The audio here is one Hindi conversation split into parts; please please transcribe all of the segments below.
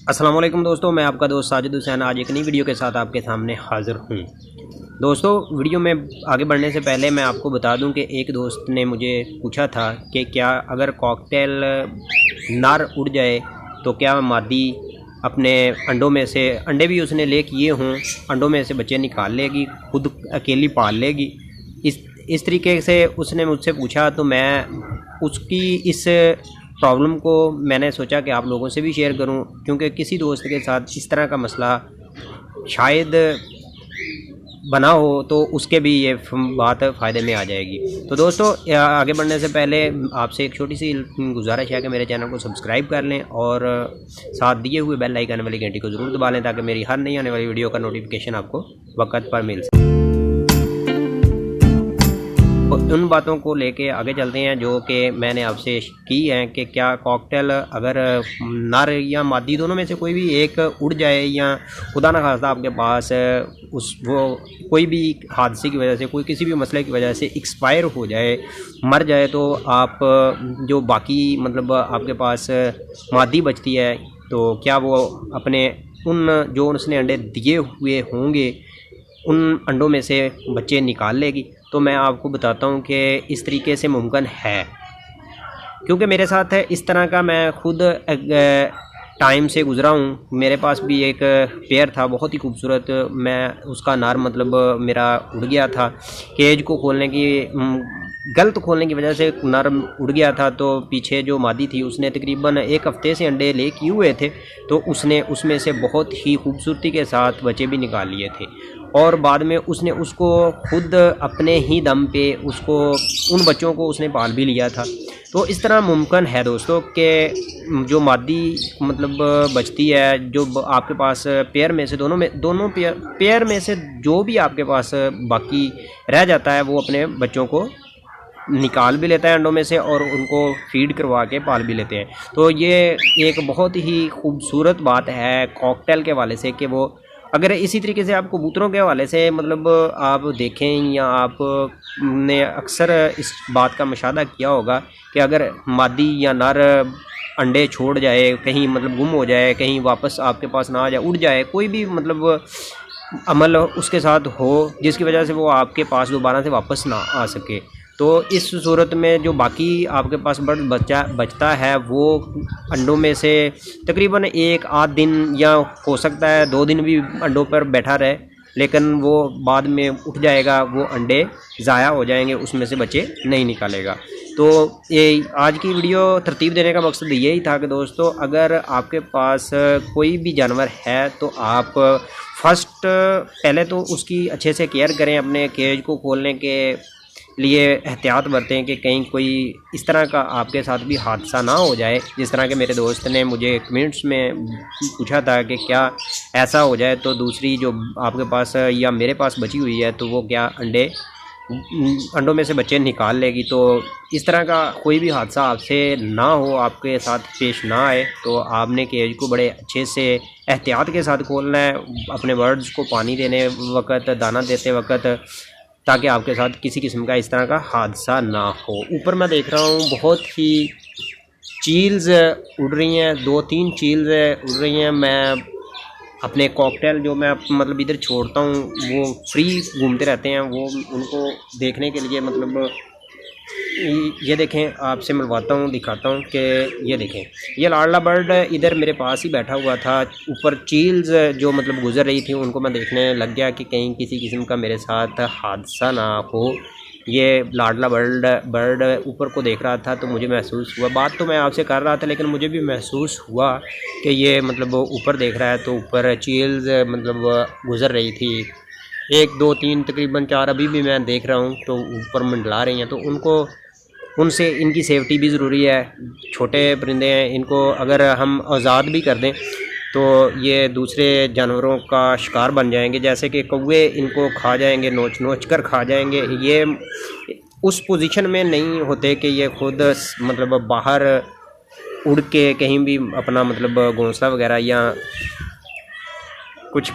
अस्सलाम वालेकुम दोस्तों, मैं आपका दोस्त साजिद हुसैन आज एक नई वीडियो के साथ आपके सामने हाज़िर हूँ। दोस्तों, वीडियो में आगे बढ़ने से पहले मैं आपको बता दूं कि एक दोस्त ने मुझे पूछा था कि क्या अगर कॉकटेल नर उड़ जाए तो क्या मादी अपने अंडों में से, अंडे भी उसने ले किए हों, अंडों में से बच्चे निकाल लेगी, खुद अकेली पाल लेगी। इस तरीके से उसने मुझसे पूछा, तो मैं उसकी इस प्रॉब्लम को मैंने सोचा कि आप लोगों से भी शेयर करूं, क्योंकि किसी दोस्त के साथ इस तरह का मसला शायद बना हो तो उसके भी ये बात फ़ायदे में आ जाएगी। तो दोस्तों, आगे बढ़ने से पहले आपसे एक छोटी सी गुजारिश है कि मेरे चैनल को सब्सक्राइब कर लें और साथ दिए हुए बेल आइकन वाली घंटी को ज़रूर दबा लें ताकि मेरी हर नई आने वाली वीडियो का नोटिफिकेशन आपको वक्त पर मिल सके। उन बातों को लेके आगे चलते हैं जो कि मैंने आपसे की हैं कि क्या कॉकटेल अगर नर या मादी दोनों में से कोई भी एक उड़ जाए या खुदा न खास्ता आपके पास वो कोई भी हादसे की वजह से, कोई किसी भी मसले की वजह से एक्सपायर हो जाए, मर जाए, तो आप जो बाकी मतलब आपके पास मादी बचती है तो क्या वो अपने उन जो उसने अंडे दिए हुए होंगे उन अंडों में से बच्चे निकाल लेगी? तो मैं आपको बताता हूँ कि इस तरीके से मुमकिन है, क्योंकि मेरे साथ है इस तरह का, मैं खुद टाइम से गुज़रा हूँ। मेरे पास भी एक पेयर था बहुत ही खूबसूरत, मैं उसका नर मतलब मेरा उड़ गया था। केज को खोलने की गलत खोलने की वजह से नर उड़ गया था, तो पीछे जो मादी थी उसने तकरीबन एक हफ़्ते से अंडे ले किए हुए थे, तो उसने उसमें से बहुत ही खूबसूरती के साथ बच्चे भी निकाल लिए थे और बाद में उसने उसको खुद अपने ही दम पे उसको उन बच्चों को उसने पाल भी लिया था। तो इस तरह मुमकिन है दोस्तों कि जो मादी मतलब बचती है, जो आपके पास पेयर में से दोनों पेयर में से जो भी आपके पास बाकी रह जाता है वो अपने बच्चों को निकाल भी लेता है अंडों में से और उनको फीड करवा के पाल भी लेते हैं। तो ये एक बहुत ही खूबसूरत बात है कॉकटेल के हवाले से कि वो अगर इसी तरीके से आप कबूतरों के हवाले से मतलब आप देखें या आपने अक्सर इस बात का मुशाहदा किया होगा कि अगर मादी या नर अंडे छोड़ जाए, कहीं मतलब गुम हो जाए, कहीं वापस आपके पास ना आ जाए, उड़ जाए, कोई भी मतलब अमल उसके साथ हो जिसकी वजह से वो आपके पास दोबारा से वापस ना आ सके, तो इस सूरत में जो बाकी आपके पास बर्ड बचता है वो अंडों में से तकरीबन एक आध दिन या हो सकता है 2 दिन भी अंडों पर बैठा रहे, लेकिन वो बाद में उठ जाएगा, वो अंडे ज़ाया हो जाएंगे, उसमें से बच्चे नहीं निकालेगा। तो ये आज की वीडियो तरतीब देने का मकसद यही था कि दोस्तों, अगर आपके पास कोई भी जानवर है तो आप फर्स्ट पहले तो उसकी अच्छे से केयर करें, अपने केज को खोलने के लिए एहतियात बरतें कि कहीं कोई इस तरह का आपके साथ भी हादसा ना हो जाए, जिस तरह के मेरे दोस्त ने मुझे कमेंट्स में पूछा था कि क्या ऐसा हो जाए तो दूसरी जो आपके पास या मेरे पास बची हुई है तो वो क्या अंडों में से बच्चे निकाल लेगी। तो इस तरह का कोई भी हादसा आपसे ना हो, आपके साथ पेश ना आए, तो आपने केज को बड़े अच्छे से एहतियात के साथ खोलना है, अपने बर्ड्स को पानी देने वक्त, दाना देते वक्त, ताकि आपके साथ किसी किस्म का इस तरह का हादसा ना हो। ऊपर मैं देख रहा हूँ बहुत ही चील्स उड़ रही हैं, 2-3 चील्स उड़ रही हैं। मैं अपने कॉकटेल जो मैं मतलब इधर छोड़ता हूँ वो फ्री घूमते रहते हैं, वो उनको देखने के लिए मतलब ये देखें, आपसे मिलवाता हूँ, दिखाता हूँ कि ये देखें, ये लाडला बर्ड इधर मेरे पास ही बैठा हुआ था। ऊपर चील्स जो मतलब गुजर रही थी उनको मैं देखने लग गया कि कहीं किसी किस्म का मेरे साथ हादसा ना हो। ये लाडला बर्ड ऊपर को देख रहा था तो मुझे महसूस हुआ, बात तो मैं आपसे कर रहा था लेकिन मुझे भी महसूस हुआ कि ये मतलब ऊपर देख रहा है, तो ऊपर चील्स मतलब गुजर रही थी, 1 2 3 तकरीबन 4 अभी भी मैं देख रहा हूँ, तो ऊपर मंडला रही हैं। तो उनसे इनकी सेफ्टी भी ज़रूरी है, छोटे परिंदे हैं, इनको अगर हम आज़ाद भी कर दें तो ये दूसरे जानवरों का शिकार बन जाएंगे, जैसे कि कौवे इनको खा जाएंगे, नोच कर खा जाएंगे। ये उस पोजीशन में नहीं होते कि ये खुद मतलब बाहर उड़ के कहीं भी अपना मतलब घोंसला वगैरह या कुछ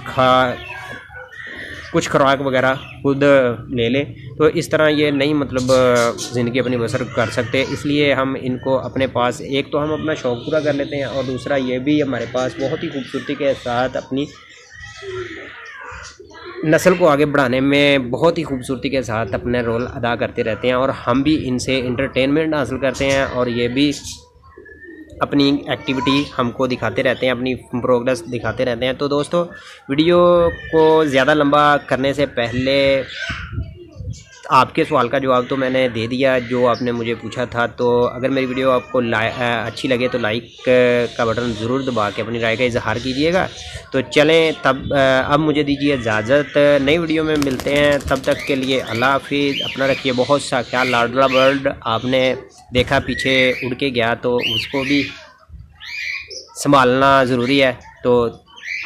कुछ खुराक वगैरह खुद ले लें, तो इस तरह ये नई मतलब ज़िंदगी अपनी बसर कर सकते हैं। इसलिए हम इनको अपने पास, एक तो हम अपना शौक़ पूरा कर लेते हैं और दूसरा ये भी हमारे पास बहुत ही खूबसूरती के साथ अपनी नस्ल को आगे बढ़ाने में बहुत ही खूबसूरती के साथ अपने रोल अदा करते रहते हैं, और हम भी इनसे इंटरटेनमेंट हासिल करते हैं और ये भी अपनी एक्टिविटी हमको दिखाते रहते हैं, अपनी प्रोग्रेस दिखाते रहते हैं। तो दोस्तों, वीडियो को ज़्यादा लंबा करने से पहले आपके सवाल का जवाब तो मैंने दे दिया जो आपने मुझे पूछा था। तो अगर मेरी वीडियो आपको अच्छी लगे तो लाइक का बटन ज़रूर दबा के अपनी राय का इजहार कीजिएगा। तो चलें तब अब मुझे दीजिए इजाज़त, नई वीडियो में मिलते हैं, तब तक के लिए अल्लाह हाफिज़। अपना रखिए बहुत सा ख्याल। लाडला बर्ड आपने देखा पीछे उड़ के गया, तो उसको भी संभालना ज़रूरी है। तो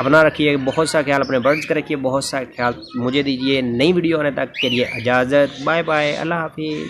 अपना रखिए बहुत सा ख्याल, अपने बर्ड्स का रखिए बहुत सा ख्याल। मुझे दीजिए नई वीडियो आने तक के लिए इजाज़त। बाय बाय, अल्लाह हाफिज़।